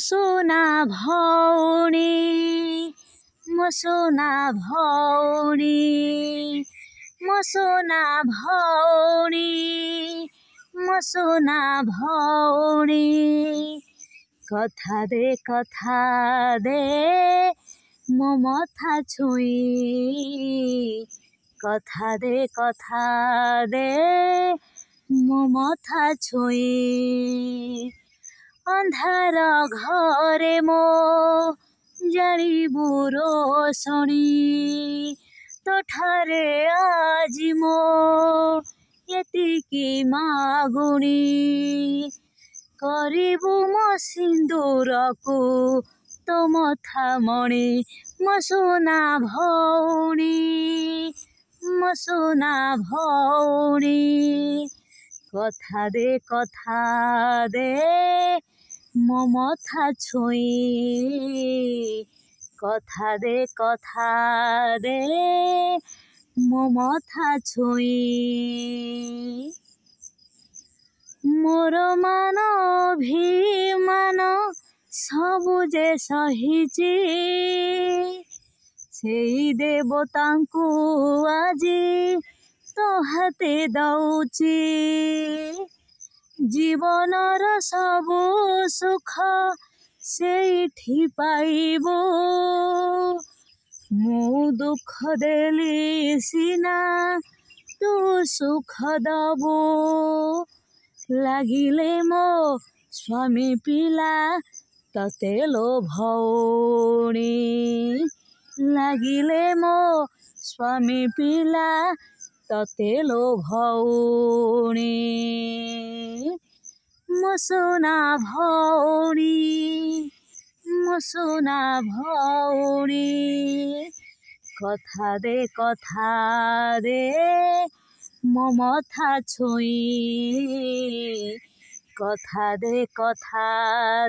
सुना भौणी म सुना भौणी म सुना भौणी म सुना भौणी कथा दे म मथा छुई कथा दे म मथा छुई अन्धार घरे मो जालिबु रोशनी तोठारे आजी मो यतिकी मागुणी करिबु मो सिन्दुरको तो मथा मणि म सुना भौणी म सुना भौणी कथा दे म मथा छुई कथा दे म मथा छुई मोर मान अभिमान सबु जे सहिची सेई देवतांकु आजी तो हाते दउची जीवनर सबु सुख सेठी पाइबो मु दुख देली सिना तू सुख दबो लागिले मो स्वामी पिला तते लो भौणी लागिले मो स्वामी पिला तते लो भौणी म सुना भौणी म सुना भौणी कथा दे म मथा छुई कथा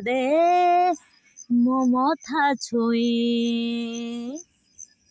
दे म मथा छुई।